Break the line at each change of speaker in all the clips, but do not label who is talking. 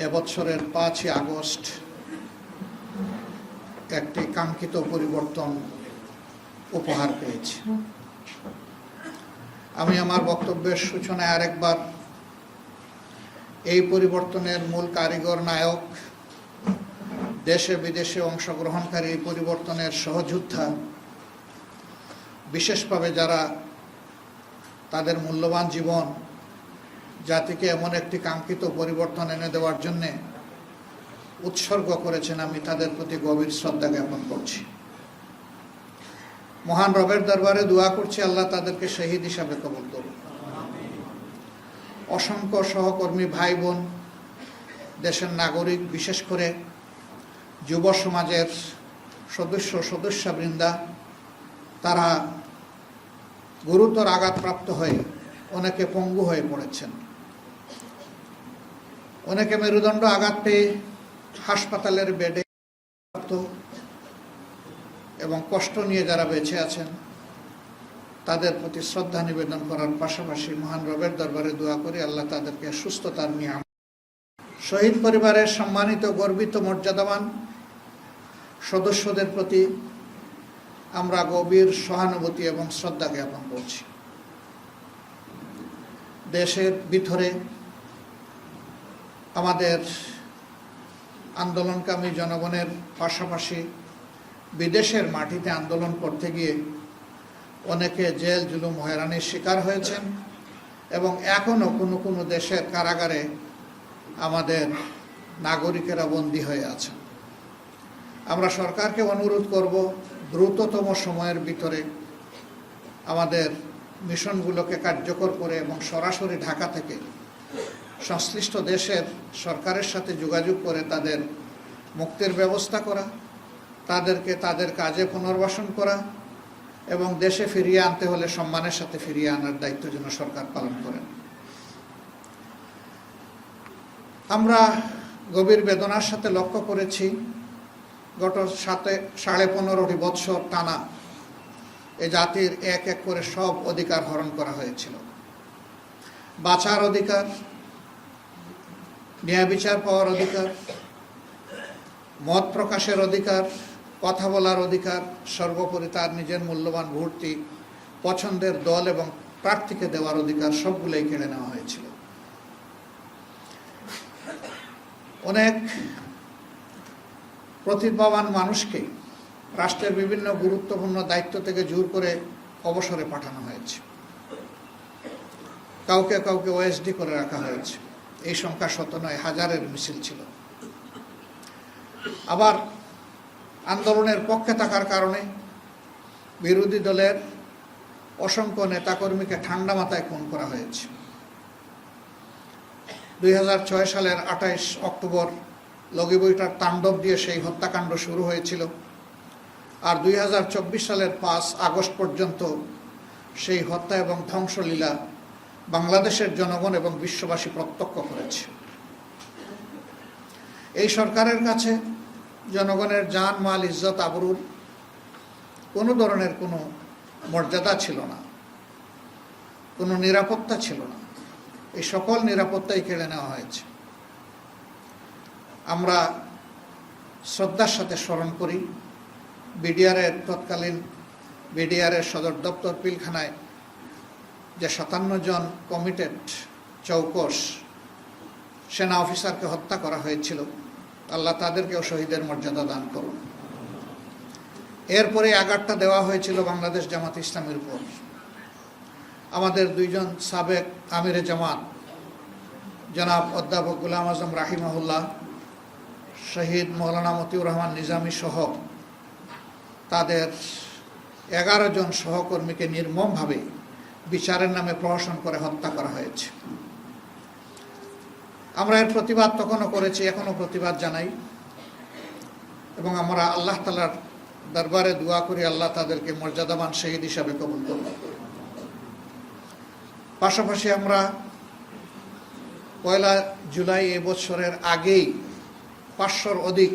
এবছরের 5ই আগস্ট একটি কাঙ্ক্ষিত পরিবর্তন উপহার পেয়েছি। আমি আমার বক্তব্যের সূচনায় আরেকবার এই পরিবর্তনের মূল কারিগর নায়ক, দেশে বিদেশে অংশগ্রহণকারী এই পরিবর্তনের সহযোদ্ধা, বিশেষভাবে যারা তাদের মূল্যবান জীবন জাতিকে এমন একটি কাঙ্ক্ষিত পরিবর্তন এনে দেওয়ার জন্যে উৎসর্গ করেছেন, আমি তাদের প্রতি গভীর শ্রদ্ধা জ্ঞাপন করছি। মহান রবের দরবারে দোয়া করছি, আল্লাহ তাদেরকে শহীদ হিসাবে কবুল করুন। অসংখ্য সহকর্মী ভাই বোন, দেশের নাগরিক, বিশেষ করে যুব সমাজের সদস্যবৃন্দা, তারা গুরুতর আঘাতপ্রাপ্ত হয়ে অনেকে পঙ্গু হয়ে পড়েছেন, অনেকে মেরুদণ্ড আঘাত পেয়ে হাসপাতালের বেডে এবং কষ্ট নিয়ে যারা বেঁচে আছেন তাদের প্রতি শ্রদ্ধা নিবেদন করার পাশাপাশি মহান রবের দরবারে দোয়া করি আল্লাহ তাদেরকে সুস্থতার নিয়ামত। শহীদ পরিবারের সম্মানিত, গর্বিত, মর্যাদাবান সদস্যদের প্রতি আমরা গভীর সহানুভূতি এবং শ্রদ্ধা জ্ঞাপন করছি। দেশের ভিতরে আমাদের আন্দোলনকামী জনগণের পাশাপাশি বিদেশের মাটিতে আন্দোলন করতে গিয়ে অনেকে জেল জুলুম হয়রানির শিকার হয়েছেন এবং এখনও কোনো দেশের কারাগারে আমাদের নাগরিকেরা বন্দী হয়ে আছেন। আমরা সরকারকে অনুরোধ করব, দ্রুততম সময়ের ভিতরে আমাদের মিশনগুলোকে কার্যকর করে এবং সরাসরি ঢাকা থেকে সংশ্লিষ্ট দেশের সরকারের সাথে যোগাযোগ করে তাদের মুক্তির ব্যবস্থা করা, তাদেরকে তাদের কাজে পুনর্বাসন করা এবং দেশে ফিরিয়ে আনতে হলে সম্মানের সাথে ফিরিয়ে আনার দায়িত্ব যেন সরকার পালন করেন। আমরা গভীর বেদনার সাথে লক্ষ্য করেছি, গত 15.5 বৎসর টানা এ জাতির এক এক করে সব অধিকার হরণ করা হয়েছিল। বাঁচার অধিকার, ন্যায় বিচার পাওয়ার অধিকার, মত প্রকাশের অধিকার, কথা বলার অধিকার, সর্বোপরি তার নিজের মূল্যবান ভোটটি পছন্দের দল এবং প্রার্থীকে দেওয়ার অধিকার, সবগুলোই কেড়ে নেওয়া হয়েছিল। অনেক প্রতিভাবান মানুষকে রাষ্ট্রের বিভিন্ন গুরুত্বপূর্ণ দায়িত্ব থেকে জোর করে অবসরে পাঠানো হয়েছে, কাউকে কাউকে ওএসডি করে রাখা হয়েছে। এই সংখ্যা 100 নয়, হাজারের মিছিল ছিল। আবার আন্দোলনের পক্ষে থাকার কারণে বিরোধী দলের অসংখ্য নেতাকর্মীকে ঠান্ডা মাথায় খুন করা হয়েছে। 2006 সালের 28 অক্টোবর লগিবইটার তাণ্ডব দিয়ে সেই হত্যাকাণ্ড শুরু হয়েছিল, আর 2024 সালের 5 আগস্ট পর্যন্ত সেই হত্যা এবং ধ্বংসলীলা বাংলাদেশের জনগণ এবং বিশ্ববাসী প্রত্যক্ষ করেছে। এই সরকারের কাছে জনগণের জান, মাল, ইজ্জত, আবরুর কোনো ধরনের কোনো মর্যাদা ছিল না, কোনো নিরাপত্তা ছিল না। এই সকল নিরাপত্তাই কেড়ে নেওয়া হয়েছে। আমরা শ্রদ্ধার সাথে স্মরণ করি বিডিআরের তৎকালীন বিডিআরের সদর দপ্তর পিলখানায় যে 57 জন কমিটেড চৌকস সেনা অফিসারকে হত্যা করা হয়েছিল। আল্লাহ তাদেরকেও শহীদের মর্যাদা দান করুন। এরপরে আঘাতটা দেওয়া হয়েছিল বাংলাদেশ জামাত ইসলামীর উপর। আমাদের 2 জন সাবেক আমিরে জামাত, জনাব অধ্যাপক গোলাম আজম রাহিমাহুল্লাহ, শহীদ মৌলানা মতিউর রহমান নিজামী সহ তাদের 11 জন সহকর্মীকে নির্মমভাবে বিচারের নামে প্রহসন করে হত্যা করা হয়েছে। আমরা এর প্রতিবাদ তখনও করেছি, এখনও প্রতিবাদ জানাই এবং আমরা আল্লাহ তাআলার দরবারে দোয়া করি আল্লাহ তাদেরকে মর্যাদাবান শহীদ হিসাবে কবুল করুন। পাশাপাশি আমরা 1 জুলাই এবছরের আগেই 500-র অধিক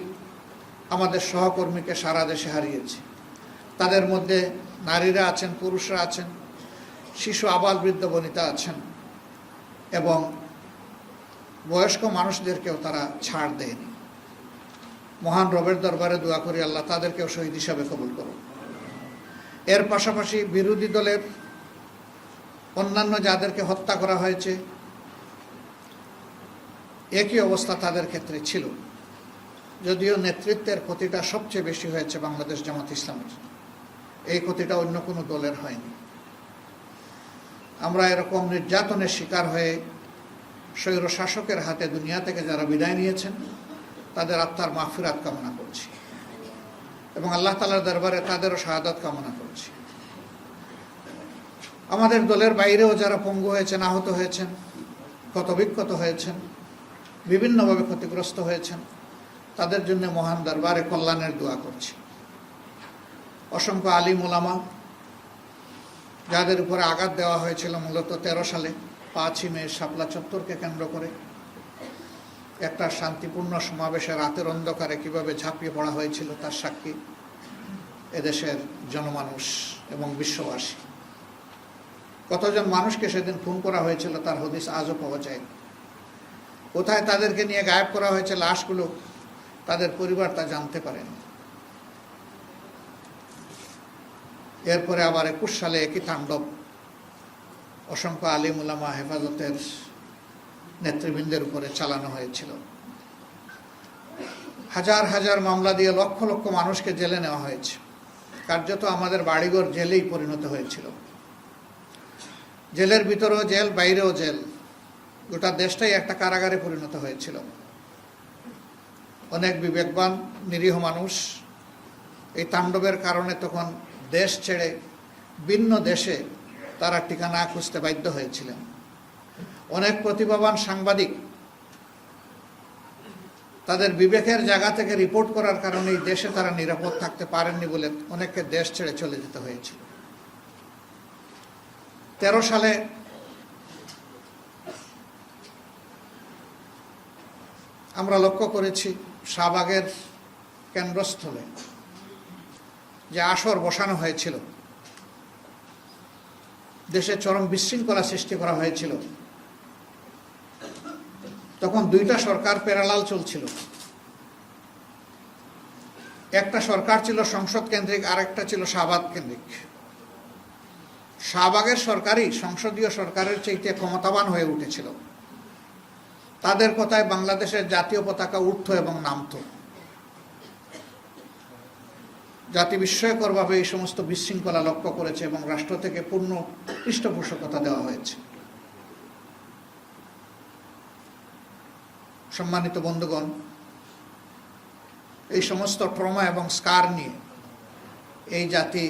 আমাদের সহকর্মীকে সারা দেশে হারিয়েছি। তাদের মধ্যে নারীরা আছেন, পুরুষরা আছেন, শিশু, আবাল, বৃদ্ধ, বনিতা আছেন এবং বয়স্ক মানুষদেরকেও তারা ছাড় দেয়নি। মহান রবের দরবারে দোয়া করি আল্লাহ তাদেরকেও শহীদ হিসাবে কবুল করুন। এর পাশাপাশি বিরোধী দলের অন্যান্য যাদেরকে হত্যা করা হয়েছে একই অবস্থা তাদের ক্ষেত্রে ছিল, যদিও নেতৃত্বের ক্ষতিটা সবচেয়ে বেশি হয়েছে বাংলাদেশ জামাত ইসলামের। এই ক্ষতিটা অন্য কোনো দলের হয়নি। আমরা এরকম নির্যাতনের শিকার হয়ে স্বৈর শাসকের হাতে দুনিয়া থেকে যারা বিদায় নিয়েছেন তাদের আত্মার মাগফিরাত কামনা করছি এবং আল্লাহ তাআলার দরবারে তাদেরও শাহাদাত কামনা করছি। আমাদের দলের বাইরেও যারা পঙ্গু হয়েছেন, আহত হয়েছেন, ক্ষতবিক্ষত হয়েছেন, বিভিন্নভাবে ক্ষতিগ্রস্ত হয়েছেন, তাদের জন্য মহান দরবারে কল্যাণের দোয়া করছি। অসংখ্য আলিম ওলামা যাদের উপরে আঘাত দেওয়া হয়েছিল মূলত 13 সালে 5ই মে শাপলা চত্বরকে কেন্দ্র করে একটা শান্তিপূর্ণ সমাবেশে রাতের অন্ধকারে কিভাবে ঝাঁপিয়ে পড়া হয়েছিল তার সাক্ষী এদেশের জনমানুষ এবং বিশ্ববাসী। কতজন মানুষকে সেদিন খুন করা হয়েছিল তার হদিস আজও পাওয়া যায়। কোথায় তাদেরকে নিয়ে গায়েব করা হয়েছে লাশগুলো, তাদের পরিবার তা জানতে পারেন। এরপরে আবার 21 সালে একই তাণ্ডব অসংখ্য আলিম উলামা হেফাজতের নেতৃবৃন্দের উপরে চালানো হয়েছিল। হাজার হাজার মামলা দিয়ে লক্ষ লক্ষ মানুষকে জেলে নেওয়া হয়েছে। কার্যত আমাদের বাড়িঘর জেলেই পরিণত হয়েছিল। জেলের ভিতরেও জেল, বাইরেও জেল, গোটা দেশটাই একটা কারাগারে পরিণত হয়েছিল। অনেক বিবেকবান নিরীহ মানুষ এই তাণ্ডবের কারণে তখন দেশ ছেড়ে ভিন্ন দেশে তারা ঠিকানা খুঁজতে বাধ্য হয়েছিলেন। অনেক প্রতিভাবান সাংবাদিক তাদের বিবেকের জায়গা থেকে রিপোর্ট করার কারণে এই দেশে তারা নিরাপদ থাকতে পারেননি বলে অনেককে দেশ ছেড়ে চলে যেতে হয়েছিল। 13 সালে আমরা লক্ষ্য করেছি শাহবাগের কেন্দ্রস্থলে যে আসর বসানো হয়েছিল, দেশে চরম বিশৃঙ্খলা সৃষ্টি করা হয়েছিল। তখন 2টা সরকার প্যারালাল চলছিল। একটা সরকার ছিল সংসদ কেন্দ্রিক, আরেকটা ছিল শাহবাগ কেন্দ্রিক। শাহবাগের সরকারই সংসদীয় সরকারের চাইতে ক্ষমতাবান হয়ে উঠেছিল। তাদের কথায় বাংলাদেশের জাতীয় পতাকা উঠত এবং নামত। জাতি বিস্ময়করভাবে এই সমস্ত বিশৃঙ্খলা লক্ষ্য করেছে এবং রাষ্ট্র থেকে পূর্ণ পৃষ্ঠপোষকতা দেওয়া হয়েছে। সম্মানিত বন্ধুগণ, এই সমস্ত ট্রমা এবং স্কার নিয়ে এই জাতি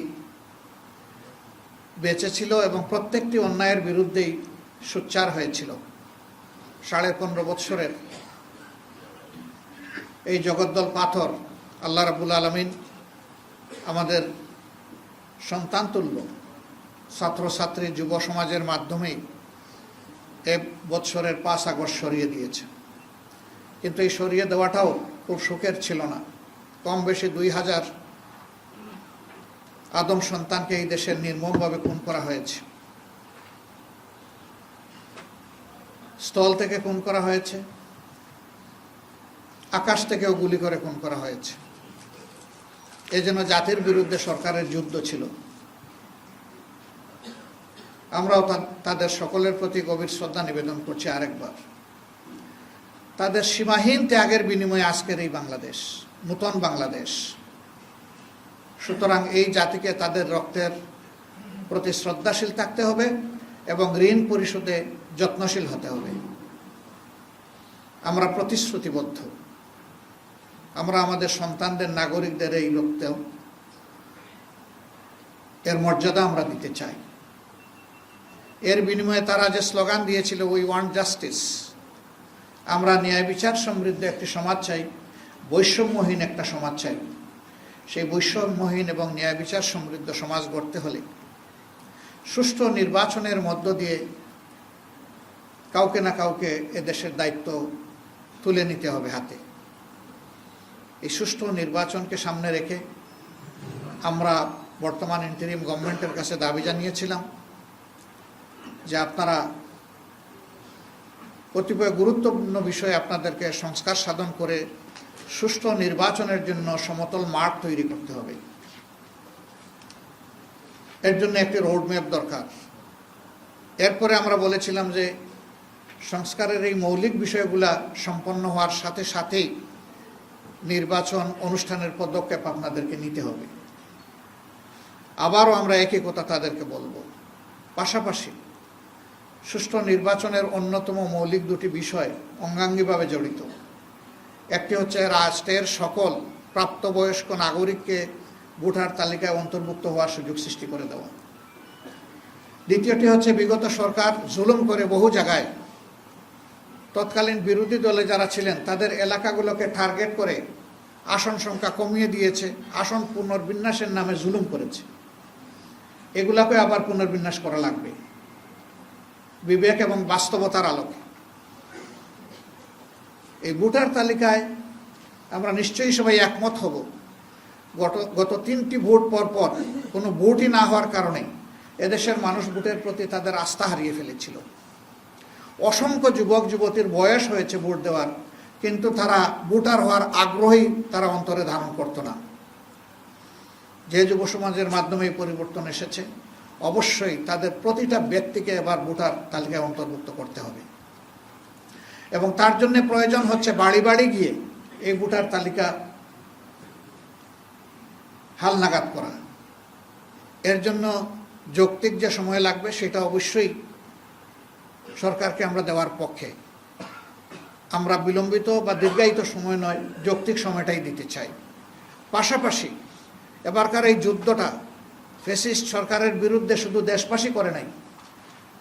বেঁচে ছিল এবং প্রত্যেকটি অন্যায়ের বিরুদ্ধেই সোচ্চার হয়েছিল। 15.5 বৎসরের এই জগদ্দল পাথর আল্লাহ রাব্বুল আলামিন আমাদের সন্তানতুল্য ছাত্রছাত্রী যুব সমাজের মাধ্যমেই এই বৎসরের 5 আগস্ট সরিয়ে দিয়েছে। কিন্তু এই সরিয়ে দেওয়াটাও খুব সুখের ছিল না। কম বেশি 2000 আদম সন্তানকে এই দেশের নির্মমভাবে খুন করা হয়েছে। স্থল থেকে খুন করা হয়েছে, আকাশ থেকেও গুলি করে খুন করা হয়েছে। এই জন্য জাতির বিরুদ্ধে সরকারের যুদ্ধ ছিল। আমরাও তাদের সকলের প্রতি গভীর শ্রদ্ধা নিবেদন করছি আরেকবার। তাদের সীমাহীন ত্যাগের বিনিময়ে আজকের এই বাংলাদেশ, নূতন বাংলাদেশ। সুতরাং এই জাতিকে তাদের রক্তের প্রতি শ্রদ্ধাশীল থাকতে হবে এবং ঋণ পরিশোধে যত্নশীল হতে হবে। আমরা প্রতিশ্রুতিবদ্ধ। আমরা আমাদের সন্তানদের, নাগরিকদের এই রক্তেও এর মর্যাদা আমরা দিতে চাই। এর বিনিময়ে তারা যে স্লোগান দিয়েছিল, উই ওয়ান্ট জাস্টিস, আমরা ন্যায় বিচার সমৃদ্ধ একটি সমাজ চাই, বৈষম্যহীন একটা সমাজ চাই। সেই বৈষম্যহীন এবং ন্যায় বিচার সমৃদ্ধ সমাজ গড়তে হলে সুষ্ঠু নির্বাচনের মধ্য দিয়ে কাউকে না কাউকে এদেশের দায়িত্ব তুলে নিতে হবে হাতে। এই সুষ্ঠু নির্বাচনকে সামনে রেখে আমরা বর্তমান ইন্টারিম গভর্নমেন্টের কাছে দাবি জানিয়েছিলাম যে আপনারা কতিপয় গুরুত্বপূর্ণ বিষয়ে আপনাদেরকে সংস্কার সাধন করে সুষ্ঠু নির্বাচনের জন্য সমতল মাঠ তৈরি করতে হবে। এর জন্য একটি রোডম্যাপ দরকার। এরপরে আমরা বলেছিলাম যে সংস্কারের এই মৌলিক বিষয়গুলা সম্পন্ন হওয়ার সাথে সাথেই নির্বাচন অনুষ্ঠানের পদক্ষেপ আপনাদেরকে নিতে হবে। আবারও আমরা একই কথা তাদেরকে বলবো। পাশাপাশি সুষ্ঠু নির্বাচনের অন্যতম মৌলিক দুটি বিষয় অঙ্গাঙ্গিভাবে জড়িত। একটি হচ্ছে রাষ্ট্রের সকল প্রাপ্তবয়স্ক নাগরিককে ভোটার তালিকায় অন্তর্ভুক্ত হওয়ার সুযোগ সৃষ্টি করে দেওয়া। দ্বিতীয়টি হচ্ছে বিগত সরকার জুলুম করে বহু জায়গায় তৎকালীন বিরোধী দলে যারা ছিলেন তাদের এলাকাগুলোকে টার্গেট করে আসন সংখ্যা কমিয়ে দিয়েছে, আসন পুনর্বিন্যাসের নামে জুলুম করেছে। এগুলাকে আবার পুনর্বিন্যাস করা লাগবে বিবেক এবং বাস্তবতার আলোকে। এই ভোটার তালিকায় আমরা নিশ্চয়ই সবাই একমত হব, গত 3টি ভোট পর কোনো ভোটই না হওয়ার কারণে এদেশের মানুষ ভোটের প্রতি তাদের আস্থা হারিয়ে ফেলেছিল। অসংখ্য যুবক যুবতীর বয়স হয়েছে ভোট দেওয়ার, কিন্তু তারা ভোটার হওয়ার আগ্রহী তারা অন্তরে ধারণ করত না। যে যুব সমাজের মাধ্যমে এই পরিবর্তন এসেছে, অবশ্যই তাদের প্রতিটা ব্যক্তিকে এবার ভোটার তালিকায় অন্তর্ভুক্ত করতে হবে এবং তার জন্য প্রয়োজন হচ্ছে বাড়ি বাড়ি গিয়ে এই ভোটার তালিকা হালনাগাদ করা। এর জন্য যৌক্তিক যে সময় লাগবে সেটা অবশ্যই সরকারকে আমরা দেওয়ার পক্ষে। আমরা বিলম্বিত বা দীর্ঘায়িত সময় নয়, যৌক্তিক সময়টাই দিতে চাই। পাশাপাশি এবারকার এই যুদ্ধটা ফ্যাসিস্ট সরকারের বিরুদ্ধে শুধু দেশবাসী করে নাই,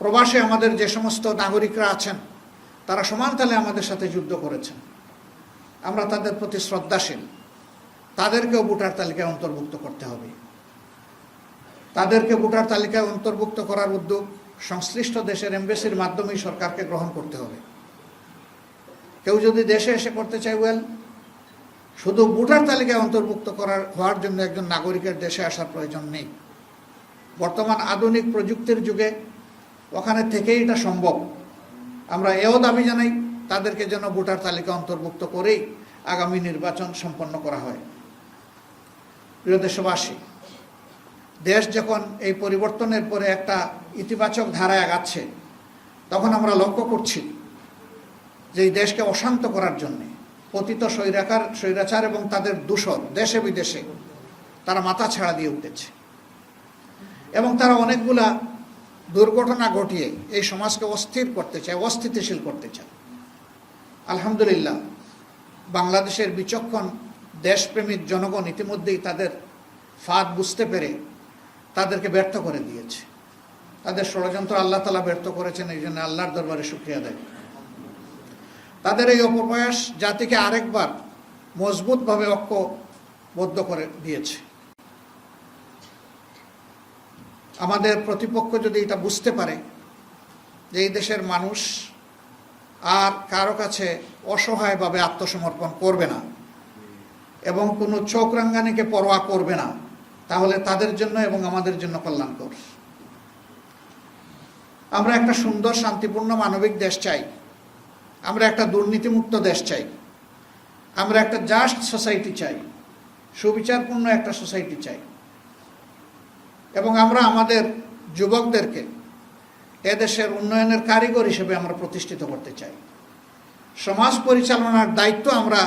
প্রবাসে আমাদের যে সমস্ত নাগরিকরা আছেন তারা সমান তালে আমাদের সাথে যুদ্ধ করেছেন। আমরা তাদের প্রতি শ্রদ্ধাশীল। তাদেরকেও ভোটার তালিকায় অন্তর্ভুক্ত করতে হবে। তাদেরকে ভোটার তালিকায় অন্তর্ভুক্ত করার উদ্যোগ সংশ্লিষ্ট দেশের এমবেসির মাধ্যমেই সরকারকে গ্রহণ করতে হবে। কেউ যদি দেশে এসে করতে চায়, শুধু ভোটার তালিকায় অন্তর্ভুক্ত হওয়ার জন্য একজন নাগরিকের দেশে আসার প্রয়োজন নেই। বর্তমান আধুনিক প্রযুক্তির যুগে ওখানে থেকেই এটা সম্ভব। আমরা এও দাবি জানাই তাদেরকে যেন ভোটার তালিকা অন্তর্ভুক্ত করেই আগামী নির্বাচন সম্পন্ন করা হয়। প্রিয় দেশবাসী, দেশ যখন এই পরিবর্তনের পরে একটা ইতিবাচক ধারায় আগাচ্ছে, তখন আমরা লক্ষ্য করছি যে এই দেশকে অশান্ত করার জন্যে পতিত স্বৈরাচার এবং তাদের দূষর দেশে বিদেশে তারা মাথা ছাড়া দিয়ে উঠেছে এবং তারা অনেকগুলা দুর্ঘটনা ঘটিয়ে এই সমাজকে অস্থির করতে চায়, অস্থিতিশীল করতে চায়। আলহামদুলিল্লাহ, বাংলাদেশের বিচক্ষণ দেশপ্রেমিক জনগণ ইতিমধ্যেই তাদের ফাঁদ বুঝতে পেরে তাদেরকে ব্যর্থ করে দিয়েছে। তাদের ষড়যন্ত্র আল্লাহ তাআলা ব্যর্থ করেছেন, এই জন্য আল্লাহর দরবারে শুকরিয়া দেয়। তাদের এই অপপ্রয়াস জাতিকে আরেকবার মজবুতভাবে ঐক্যবদ্ধ করে দিয়েছে। আমাদের প্রতিপক্ষ যদি এটা বুঝতে পারে যে এই দেশের মানুষ আর কারো কাছে অসহায়ভাবে আত্মসমর্পণ করবে না এবং কোনো চোখ রাঙ্গানিকে পরোয়া করবে না, তাহলে তাদের জন্য এবং আমাদের জন্য কল্যাণকর। আমরা একটা সুন্দর, শান্তিপূর্ণ, মানবিক দেশ চাই। আমরা একটা দুর্নীতিমুক্ত দেশ চাই। আমরা একটা জাস্ট সোসাইটি চাই, সুবিচারপূর্ণ একটা সোসাইটি চাই এবং আমরা আমাদের যুবকদেরকে এদেশের উন্নয়নের কারিগর হিসেবে আমরা প্রতিষ্ঠিত করতে চাই। সমাজ পরিচালনার দায়িত্ব আমরা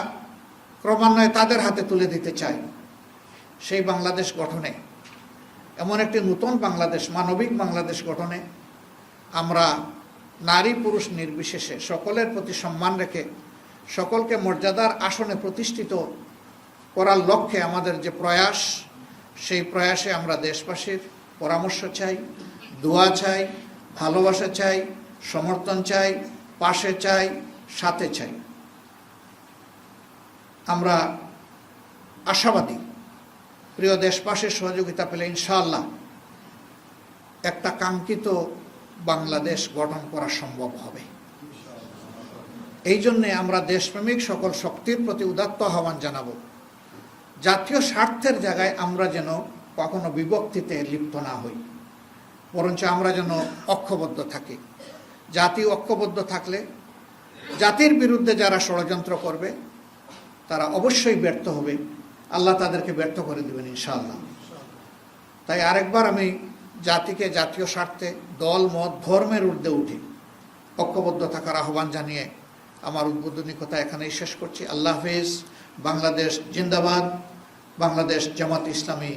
ক্রমান্বয়ে তাদের হাতে তুলে দিতে চাই। সেই বাংলাদেশ গঠনে, এমন একটি নতুন বাংলাদেশ, মানবিক বাংলাদেশ গঠনে আমরা নারী পুরুষ নির্বিশেষে সকলের প্রতি সম্মান রেখে সকলকে মর্যাদার আসনে প্রতিষ্ঠিত করার লক্ষ্যে আমাদের যে প্রয়াস, সেই প্রয়াসে আমরা দেশবাসীর পরামর্শ চাই, দোয়া চাই, ভালোবাসা চাই, সমর্থন চাই, পাশে চাই, সাথে চাই। আমরা আশাবাদী প্রিয় দেশবাসীর সহযোগিতা পেলে ইনশাআল্লাহ একটা কাঙ্ক্ষিত বাংলাদেশ গঠন করা সম্ভব হবে। এই জন্যে আমরা দেশপ্রেমিক সকল শক্তির প্রতি উদাত্ত আহ্বান জানাব। জাতীয় স্বার্থের জায়গায় আমরা যেন কখনো বিভক্তিতে লিপ্ত না হই, বরঞ্চ আমরা যেন ঐক্যবদ্ধ থাকি। জাতি ঐক্যবদ্ধ থাকলে জাতির বিরুদ্ধে যারা ষড়যন্ত্র করবে তারা অবশ্যই ব্যর্থ হবে, আল্লাহ তাদেরকে ব্যর্থ করে দেবেন ইনশাআল্লাহ। তাই আরেকবার আমি জাতিকে জাতীয় স্বার্থে দল মত ধর্মের ঊর্ধ্বে উঠে ঐক্যবদ্ধ থাকার আহ্বান জানিয়ে আমার উদ্বোধনী কথা এখানেই শেষ করছি। আল্লাহ হাফেজ। বাংলাদেশ জিন্দাবাদ। বাংলাদেশ জামাত ইসলামী